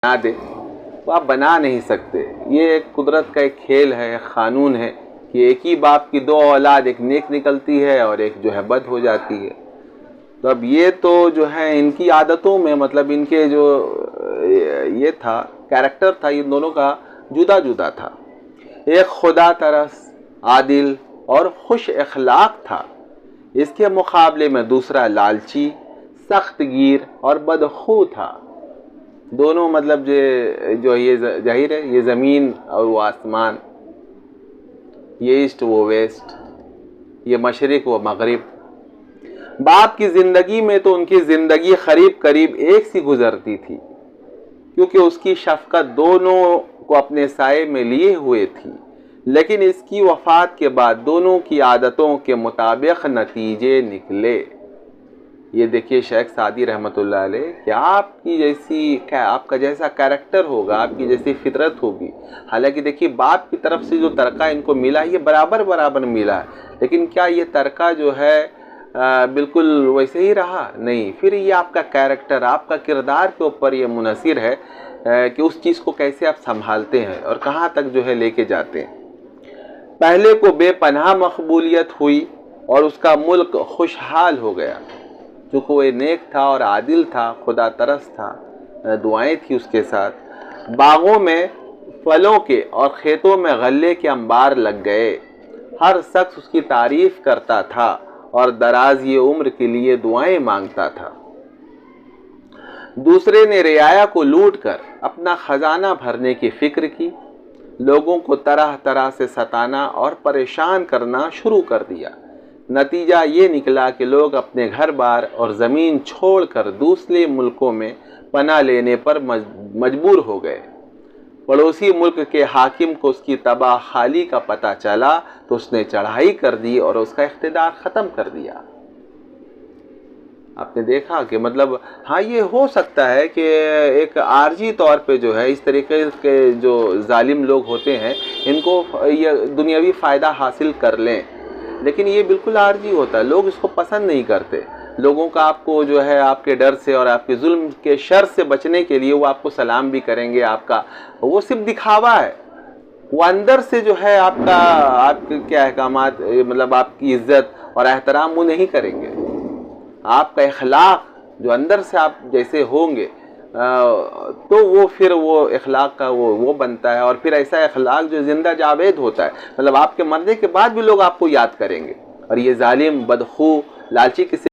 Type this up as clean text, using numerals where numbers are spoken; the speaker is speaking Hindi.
बना दे तो आप बना नहीं सकते। ये एक कुदरत का एक खेल है, कानून है कि एक ही बाप की दो औलाद, एक नेक निकलती है और एक जो है बद हो जाती है। तो अब ये तो जो है इनकी आदतों में, मतलब इनके जो ये था कैरेक्टर था, इन दोनों का जुदा जुदा था। एक खुदा तरस, आदिल और खुश अखलाक था, इसके मुकाबले में दूसरा लालची, सख्त गिर और बदखू था। दोनों मतलब जो ये जाहिर है, ये ज़मीन और वो आसमान, ये ईस्ट वो वेस्ट, ये मशरिक वो मगरिब। बाप की ज़िंदगी में तो उनकी ज़िंदगी करीब करीब एक सी गुजरती थी, क्योंकि उसकी शफ़क़त दोनों को अपने साये में लिए हुए थी। लेकिन इसकी वफ़ात के बाद दोनों की आदतों के मुताबिक नतीजे निकले। ये देखिए शेख सादी रहमतुल्लाह अलैह, क्या आपकी जैसी, क्या आपका जैसा कैरेक्टर होगा, आपकी जैसी फितरत होगी। हालांकि देखिए बाप की तरफ से जो तरका इनको मिला ये बराबर बराबर मिला है, लेकिन क्या ये तरका जो है बिल्कुल वैसे ही रहा? नहीं। फिर ये आपका कैरेक्टर, आपका किरदार के ऊपर ये मुनहसिर है कि उस चीज़ को कैसे आप संभालते हैं और कहाँ तक जो है लेके जाते हैं। पहले को बेपनाह मकबूलियत हुई और उसका मुल्क खुशहाल हो गया, चूँकि वो नेक था और आदिल था, खुदा तरस था, दुआएं थी उसके साथ। बागों में फलों के और खेतों में गल्ले के अंबार लग गए। हर शख्स उसकी तारीफ करता था और दराज़ी उम्र के लिए दुआएं मांगता था। दूसरे ने रियाया को लूटकर अपना खजाना भरने की फिक्र की, लोगों को तरह तरह से सताना और परेशान करना शुरू कर दिया। नतीजा ये निकला कि लोग अपने घर बार और ज़मीन छोड़कर दूसरे मुल्कों में पनाह लेने पर मजबूर हो गए। पड़ोसी मुल्क के हाकिम को उसकी तबाहखाली का पता चला तो उसने चढ़ाई कर दी और उसका इख्तिदार ख़त्म कर दिया। आपने देखा कि मतलब हाँ, ये हो सकता है कि एक आर्जी तौर पे जो है इस तरीके के जो जालिम लोग होते हैं इनको ये दुनियावी फ़ायदा हासिल कर लें, लेकिन ये बिल्कुल आर्जी होता है। लोग इसको पसंद नहीं करते। लोगों का आपको जो है आपके डर से और आपके जुल्म के शर से बचने के लिए वो आपको सलाम भी करेंगे, आपका वो सिर्फ दिखावा है। वो अंदर से जो है आपके क्या अहकामात, मतलब आपकी इज्जत और एहतराम वो नहीं करेंगे। आपका इखलाक जो अंदर से आप जैसे होंगे तो वो फिर वो इखलाक का वो बनता है, और फिर ऐसा इखलाक जो जिंदा जावेद होता है, मतलब आपके मरने के बाद भी लोग आपको याद करेंगे। और ये जालिम, बदखू, लालची किसी